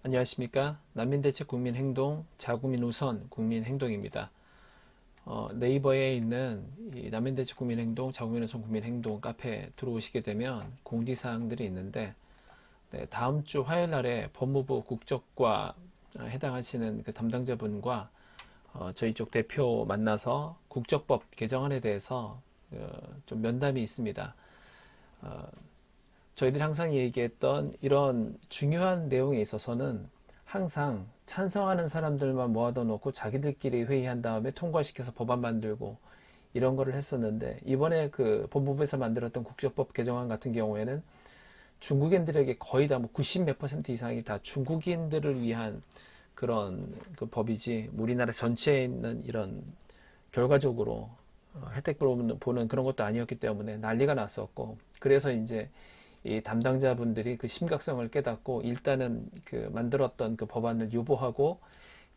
안녕하십니까. 난민대책 국민행동, 자국민 우선 국민행동입니다. 네이버에 있는 이 난민대책 국민행동, 자국민 우선 국민행동 카페에 들어오시게 되면 공지사항들이 있는데, 네, 다음 주 화요일 날에 법무부 국적과 해당하시는 그 담당자분과 저희 쪽 대표 만나서 국적법 개정안에 대해서 좀 면담이 있습니다. 어, 저희들이 항상 얘기했던 이런 중요한 내용에 있어서는 항상 찬성하는 사람들만 모아다 놓고 자기들끼리 회의한 다음에 통과시켜서 법안 만들고 이런 거를 했었는데, 이번에 그 법무부에서 만들었던 국적법 개정안 같은 경우에는 중국인들에게 거의 다 뭐 90 몇 퍼센트 이상이 다 중국인들을 위한 그런 그 법이지, 우리나라 전체에 있는 이런 결과적으로 혜택 보는 그런 것도 아니었기 때문에 난리가 났었고, 그래서 이제 이 담당자분들이 그 심각성을 깨닫고 일단은 그 만들었던 그 법안을 유보하고,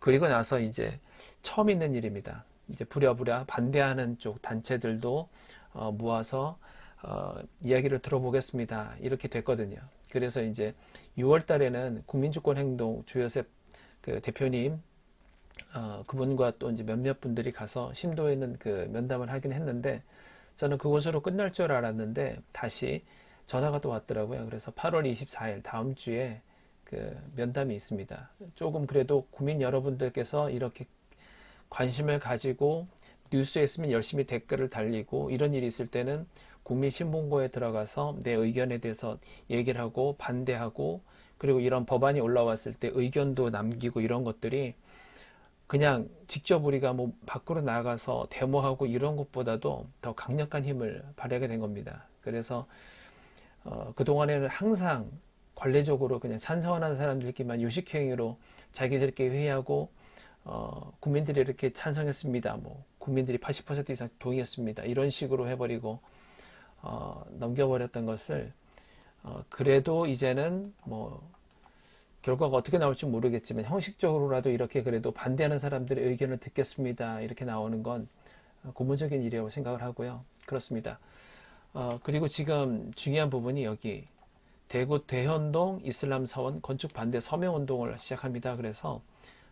그리고 나서 이제 처음 있는 일입니다. 이제 부랴부랴 반대하는 쪽 단체들도 모아서 이야기를 들어보겠습니다. 이렇게 됐거든요. 그래서 이제 6월 달에는 국민주권행동 주요셉 그 대표님, 그분과 또 이제 몇몇 분들이 가서 심도 있는 그 면담을 하긴 했는데, 저는 그것으로 끝날 줄 알았는데 다시 전화가 또 왔더라고요. 그래서 8월 24일 다음 주에 그 면담이 있습니다. 조금 그래도 국민 여러분들께서 이렇게 관심을 가지고 뉴스에 있으면 열심히 댓글을 달리고 이런 일이 있을 때는 국민신문고에 들어가서 내 의견에 대해서 얘기를 하고 반대하고, 그리고 이런 법안이 올라왔을 때 의견도 남기고, 이런 것들이 그냥 직접 우리가 뭐 밖으로 나가서 데모하고 이런 것보다도 더 강력한 힘을 발휘하게 된 겁니다. 그래서 그동안에는 항상 관례적으로 그냥 찬성하는 사람들끼리만 요식행위로 자기들끼리 회의하고, 국민들이 이렇게 찬성했습니다, 뭐 국민들이 80% 이상 동의했습니다, 이런 식으로 해버리고 넘겨버렸던 것을, 그래도 이제는 뭐 결과가 어떻게 나올지 모르겠지만 형식적으로라도 이렇게 그래도 반대하는 사람들의 의견을 듣겠습니다, 이렇게 나오는 건 고무적인 일이라고 생각을 하고요. 그렇습니다. 그리고 지금 중요한 부분이 여기 대구 대현동 이슬람 사원 건축 반대 서명 운동을 시작합니다. 그래서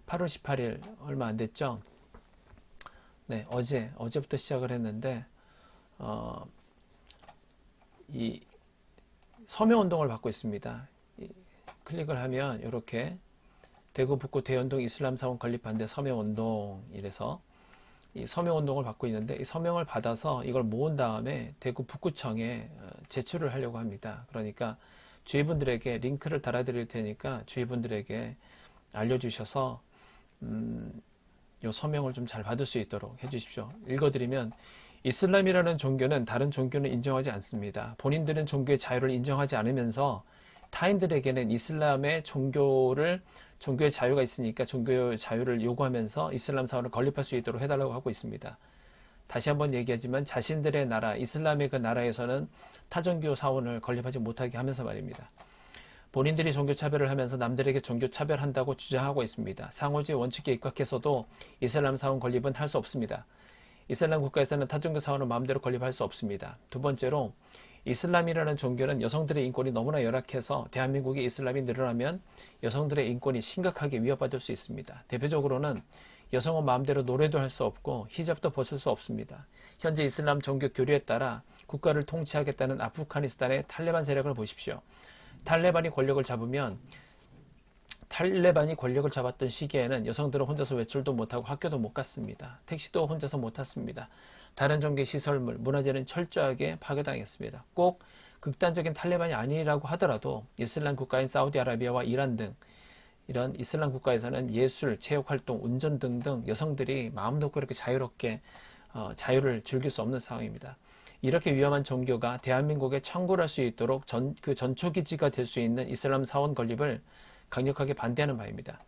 8월 18일 얼마 안 됐죠. 네, 어제부터 시작을 했는데, 이 서명 운동을 받고 있습니다. 클릭을 하면 이렇게 대구 북구 대현동 이슬람 사원 건립 반대 서명 운동, 이래서 이 서명 운동을 받고 있는데, 이 서명을 받아서 이걸 모은 다음에 대구 북구청에 제출을 하려고 합니다. 그러니까 주위분들에게 링크를 달아드릴 테니까 주위분들에게 알려주셔서 요 서명을 좀 잘 받을 수 있도록 해주십시오. 읽어드리면, 이슬람이라는 종교는 다른 종교는 인정하지 않습니다. 본인들은 종교의 자유를 인정하지 않으면서 타인들에게는 이슬람의 종교의 자유가 있으니까 종교의 자유를 요구하면서 이슬람 사원을 건립할 수 있도록 해달라고 하고 있습니다. 다시 한번 얘기하지만 자신들의 나라, 이슬람의 그 나라에서는 타종교 사원을 건립하지 못하게 하면서 말입니다. 본인들이 종교차별을 하면서 남들에게 종교차별한다고 주장하고 있습니다. 상호주의 원칙에 입각해서도 이슬람 사원 건립은 할 수 없습니다. 이슬람 국가에서는 타종교 사원을 마음대로 건립할 수 없습니다. 두 번째로, 이슬람이라는 종교는 여성들의 인권이 너무나 열악해서 대한민국에 이슬람이 늘어나면 여성들의 인권이 심각하게 위협받을 수 있습니다. 대표적으로는 여성은 마음대로 노래도 할 수 없고 히잡도 벗을 수 없습니다. 현재 이슬람 종교 교리에 따라 국가를 통치하겠다는 아프가니스탄의 탈레반 세력을 보십시오. 탈레반이 권력을 잡았던 시기에는 여성들은 혼자서 외출도 못하고 학교도 못 갔습니다. 택시도 혼자서 못 탔습니다. 다른 종교 시설물, 문화재는 철저하게 파괴당했습니다. 꼭 극단적인 탈레반이 아니라고 하더라도 이슬람 국가인 사우디아라비아와 이란 등 이런 이슬람 국가에서는 예술, 체육활동, 운전 등등 여성들이 마음 놓고 이렇게 자유롭게 자유를 즐길 수 없는 상황입니다. 이렇게 위험한 종교가 대한민국에 창궐할 수 있도록 그 전초기지가 될 수 있는 이슬람 사원 건립을 강력하게 반대하는 바입니다.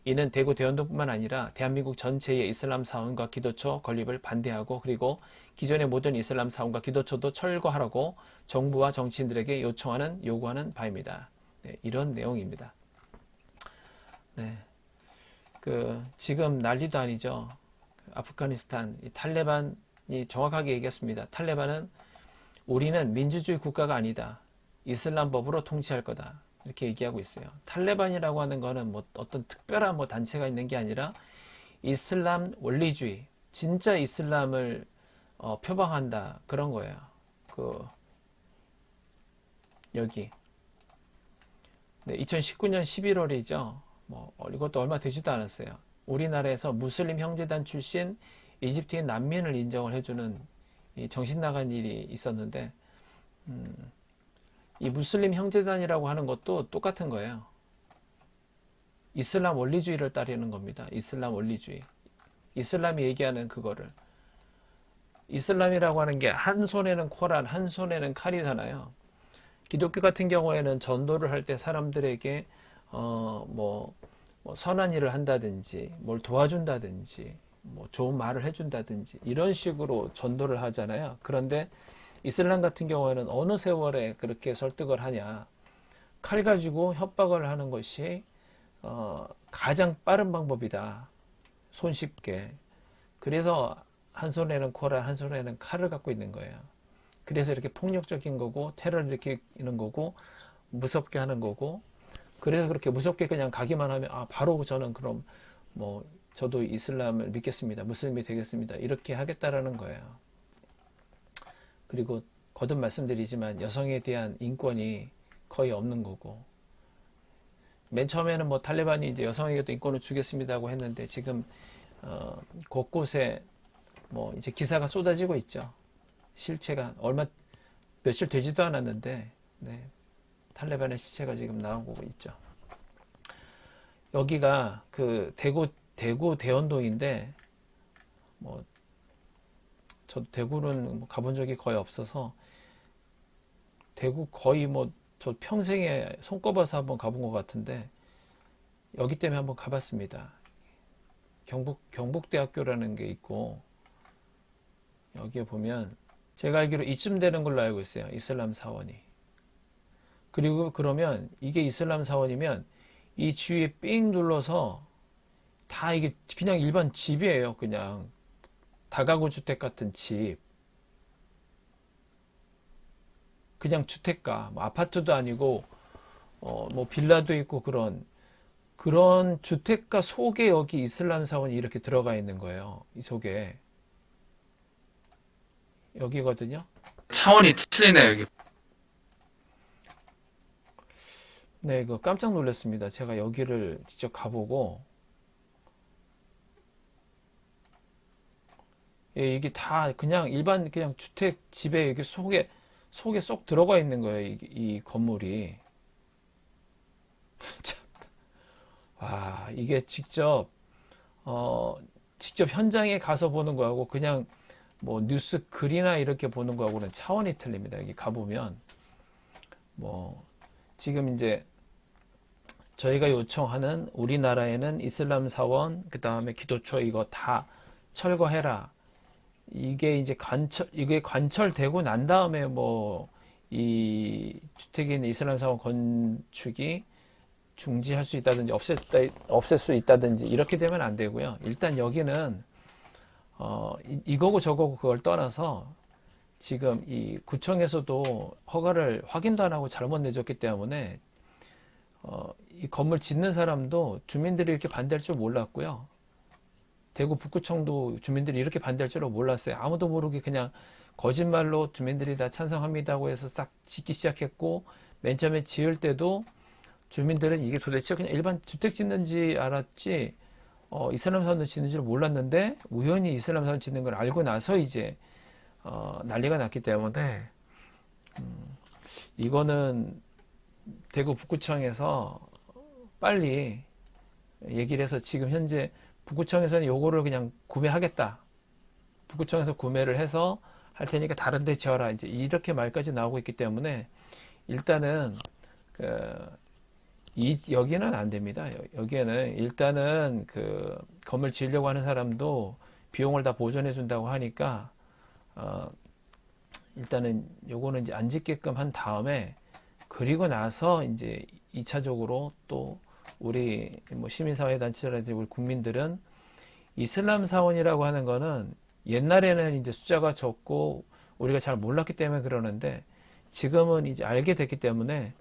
이는 대구 대원동뿐만 아니라 대한민국 전체의 이슬람 사원과 기도처 건립을 반대하고, 그리고 기존의 모든 이슬람 사원과 기도처도 철거하라고 정부와 정치인들에게 요구하는 바입니다. 네, 이런 내용입니다. 네, 지금 난리도 아니죠. 아프가니스탄 탈레반이 정확하게 얘기했습니다. 탈레반은 우리는 민주주의 국가가 아니다, 이슬람법으로 통치할 거다. 이렇게 얘기하고 있어요. 탈레반이라고 하는 거는 뭐 어떤 특별한 뭐 단체가 있는 게 아니라 이슬람 원리주의, 진짜 이슬람을 표방한다 그런 거예요. 그 여기 2019년 11월이죠. 뭐 이것도 얼마 되지도 않았어요. 우리나라에서 무슬림 형제단 출신 이집트인 난민을 인정을 해주는 이 정신 나간 일이 있었는데, 이 무슬림 형제단이라고 하는 것도 똑같은 거예요. 이슬람 원리주의를 따르는 겁니다. 이슬람 원리주의. 이슬람이 얘기하는 그거를. 이슬람이라고 하는 게 한 손에는 코란, 한 손에는 칼이잖아요. 기독교 같은 경우에는 전도를 할 때 사람들에게 뭐 선한 일을 한다든지 뭘 도와준다든지 뭐 좋은 말을 해준다든지 이런 식으로 전도를 하잖아요. 그런데 이슬람 같은 경우에는 어느 세월에 그렇게 설득을 하냐, 칼 가지고 협박을 하는 것이 가장 빠른 방법이다, 손쉽게. 그래서 한 손에는 코란, 한 손에는 칼을 갖고 있는 거예요. 그래서 이렇게 폭력적인 거고 테러를 일으키는 거고 무섭게 하는 거고, 그래서 그렇게 무섭게 그냥 가기만 하면 바로 저는 그럼 뭐 저도 이슬람을 믿겠습니다, 무슬림이 되겠습니다, 이렇게 하겠다라는 거예요. 그리고 거듭 말씀드리지만 여성에 대한 인권이 거의 없는 거고, 맨 처음에는 뭐 탈레반이 이제 여성에게도 인권을 주겠습니다고 했는데 지금 곳곳에 뭐 이제 기사가 쏟아지고 있죠. 실체가 며칠 되지도 않았는데, 네, 탈레반의 실체가 지금 나오고 있죠. 여기가 그 대구 대원동인데, 뭐 저도 대구는 뭐 가본 적이 거의 없어서 대구 거의 뭐 저 평생에 손꼽아서 한번 가본 것 같은데, 여기 때문에 한번 가봤습니다. 경북대학교라는 게 있고, 여기에 보면 제가 알기로 이쯤 되는 걸로 알고 있어요, 이슬람 사원이. 그리고 그러면 이게 이슬람 사원이면 이 주위에 삥 둘러서 다 이게 그냥 일반 집이에요. 그냥 다가구 주택 같은 집, 그냥 주택가, 뭐 아파트도 아니고 뭐 빌라도 있고 그런 주택가 속에 여기 이슬람 사원이 이렇게 들어가 있는 거예요. 이 속에 여기거든요. 차원이 틀리네요, 여기. 네, 이거 깜짝 놀랐습니다. 제가 여기를 직접 가보고, 예, 이게 다 그냥 일반 그냥 주택 집에 여기 속에 쏙 들어가 있는 거예요. 이 건물이. 참, 와, 이게 직접 현장에 가서 보는 거하고 그냥 뭐 뉴스 글이나 이렇게 보는 거하고는 차원이 틀립니다. 여기 가보면 뭐 지금 이제 저희가 요청하는, 우리나라에는 이슬람 사원, 그 다음에 기도처 이거 다 철거해라. 이게 관철되고 난 다음에 뭐 이 주택에 있는 이슬람 사원 건축이 중지할 수 있다든지 없앨 수 있다든지 이렇게 되면 안 되고요. 일단 여기는 이거고 저거고 그걸 떠나서 지금 이 구청에서도 허가를 확인도 안 하고 잘못 내줬기 때문에 이 건물 짓는 사람도 주민들이 이렇게 반대할 줄 몰랐고요. 대구 북구청도 주민들이 이렇게 반대할 줄은 몰랐어요. 아무도 모르게 그냥 거짓말로 주민들이 다 찬성합니다고 해서 싹 짓기 시작했고, 맨 처음에 지을 때도 주민들은 이게 도대체 그냥 일반 주택 짓는지 알았지 이슬람 사원 짓는 줄 몰랐는데, 우연히 이슬람 사원 짓는 걸 알고 나서 이제 난리가 났기 때문에 이거는 대구 북구청에서 빨리 얘기를 해서, 지금 현재 북구청에서는 요거를 그냥 구매하겠다, 북구청에서 구매를 해서 할 테니까 다른 데 지어라, 이제 이렇게 말까지 나오고 있기 때문에 일단은 여기는 안 됩니다. 여기에는 일단은 그 건물 지으려고 하는 사람도 비용을 다 보전해 준다고 하니까 일단은 요거는 이제 안 짓게끔 한 다음에, 그리고 나서 이제 2차적으로 또 우리 뭐 시민사회 단체라든지 우리 국민들은 이슬람 사원이라고 하는 거는 옛날에는 이제 숫자가 적고 우리가 잘 몰랐기 때문에 그러는데, 지금은 이제 알게 됐기 때문에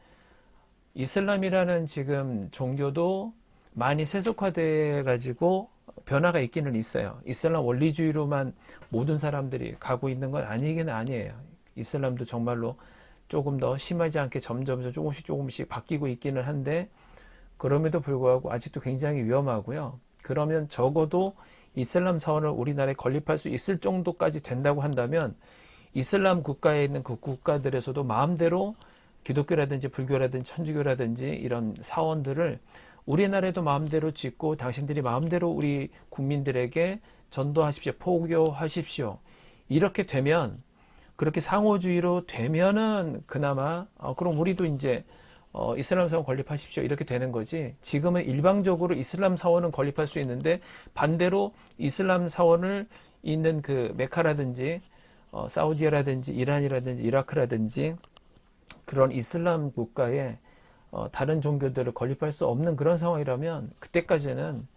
이슬람이라는 지금 종교도 많이 세속화돼 가지고 변화가 있기는 있어요. 이슬람 원리주의로만 모든 사람들이 가고 있는 건 아니긴 아니에요. 이슬람도 정말로 조금 더 심하지 않게 점점 조금씩 바뀌고 있기는 한데, 그럼에도 불구하고 아직도 굉장히 위험하고요. 그러면 적어도 이슬람 사원을 우리나라에 건립할 수 있을 정도까지 된다고 한다면, 이슬람 국가에 있는 그 국가들에서도 마음대로 기독교라든지 불교라든지 천주교라든지 이런 사원들을 우리나라에도 마음대로 짓고 당신들이 마음대로 우리 국민들에게 전도하십시오, 포교하십시오. 이렇게 되면, 그렇게 상호주의로 되면은 그나마 그럼 우리도 이제 이슬람 사원 건립하십시오 이렇게 되는 거지. 지금은 일방적으로 이슬람 사원은 건립할 수 있는데, 반대로 이슬람 사원을 있는 그 메카라든지 사우디아라든지 이란이라든지 이라크라든지 그런 이슬람 국가에 다른 종교들을 건립할 수 없는 그런 상황이라면, 그때까지는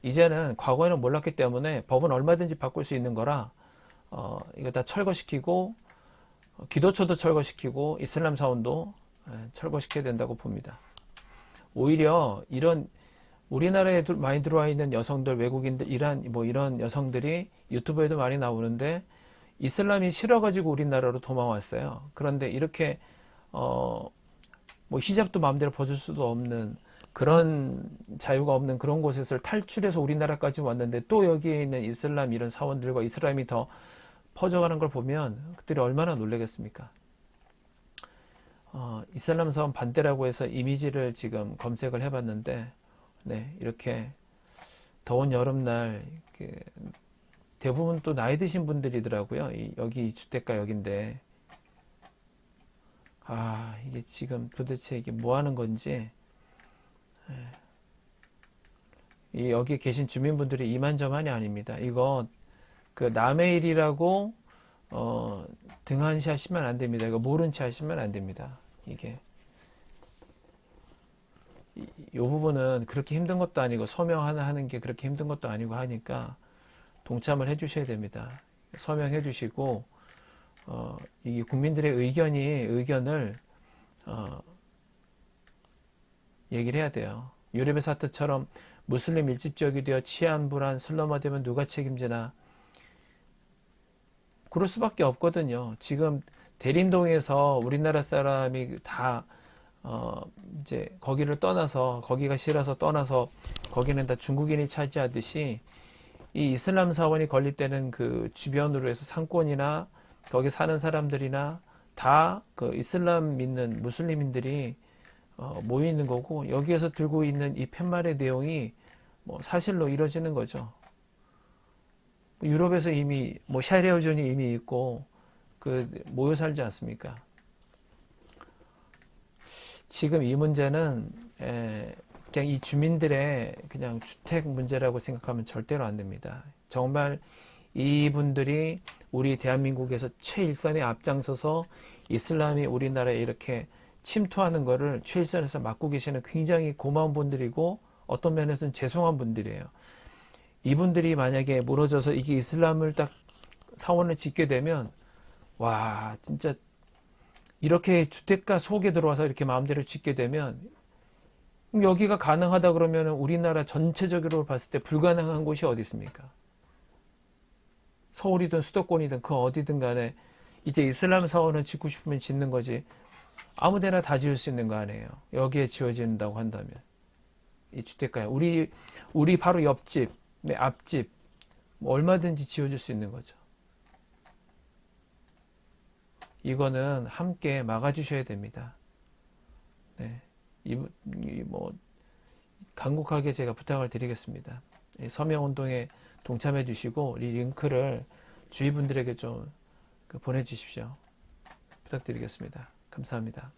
이제는, 과거에는 몰랐기 때문에 법은 얼마든지 바꿀 수 있는 거라 이거 다 철거시키고, 기도처도 철거시키고 이슬람 사원도 철거시켜야 된다고 봅니다. 오히려 이런 우리나라에 많이 들어와 있는 여성들, 외국인들, 이란 뭐 이런 여성들이 유튜브에도 많이 나오는데, 이슬람이 싫어가지고 우리나라로 도망왔어요. 그런데 이렇게 뭐 히잡도 마음대로 벗을 수도 없는, 그런 자유가 없는 그런 곳에서 탈출해서 우리나라까지 왔는데, 또 여기에 있는 이슬람 이런 사원들과 이슬람이 더 퍼져가는 걸 보면 그들이 얼마나 놀라겠습니까? 이슬람 사원 반대라고 해서 이미지를 지금 검색을 해봤는데, 네, 이렇게 더운 여름날 대부분 또 나이 드신 분들이더라고요. 여기 주택가 여긴데, 이게 지금 도대체 이게 뭐 하는 건지, 여기 계신 주민분들이 이만저만이 아닙니다. 이거 그 남의 일이라고 등한시하시면 안 됩니다. 이거 모른 체 하시면 안 됩니다. 이게 이 부분은 그렇게 힘든 것도 아니고, 서명 하나 하는 게 그렇게 힘든 것도 아니고 하니까 동참을 해 주셔야 됩니다. 서명해 주시고 이 국민들의 의견을 얘기를 해야 돼요. 유럽의 사태처럼 무슬림 밀집지역이 되어 치안 불안 슬럼화되면 누가 책임지나. 그럴 수밖에 없거든요. 지금 대림동에서 우리나라 사람이 다 이제 거기를 떠나서, 거기가 싫어서 떠나서 거기는 다 중국인이 차지하듯이, 이 이슬람 사원이 건립되는 그 주변으로 해서 상권이나 거기 사는 사람들이나 다 그 이슬람 믿는 무슬림인들이 모여 있는 거고, 여기에서 들고 있는 이 팻말의 내용이 뭐 사실로 이루어지는 거죠. 유럽에서 이미 뭐 샤리아주의이 이미 있고 모여 살지 않습니까? 지금 이 문제는 그냥 이 주민들의 그냥 주택 문제라고 생각하면 절대로 안 됩니다. 정말 이분들이 우리 대한민국에서 최일선에 앞장서서 이슬람이 우리나라에 이렇게 침투하는 거를 최일선에서 맡고 계시는 굉장히 고마운 분들이고, 어떤 면에서는 죄송한 분들이에요. 이분들이 만약에 무너져서 이게 이슬람을 딱 사원을 짓게 되면, 와, 진짜 이렇게 주택가 속에 들어와서 이렇게 마음대로 짓게 되면, 여기가 가능하다 그러면 우리나라 전체적으로 봤을 때 불가능한 곳이 어디 있습니까? 서울이든 수도권이든 그 어디든 간에 이제 이슬람 사원을 짓고 싶으면 짓는 거지, 아무데나 다 지을 수 있는 거 아니에요. 여기에 지어진다고 한다면. 이 주택가에 우리 바로 옆집, 내 앞집, 뭐 얼마든지 지어줄 수 있는 거죠. 이거는 함께 막아주셔야 됩니다. 네, 간곡하게 제가 부탁을 드리겠습니다. 서명운동에 동참해 주시고, 이 링크를 주위 분들에게 좀 보내주십시오. 부탁드리겠습니다. 감사합니다.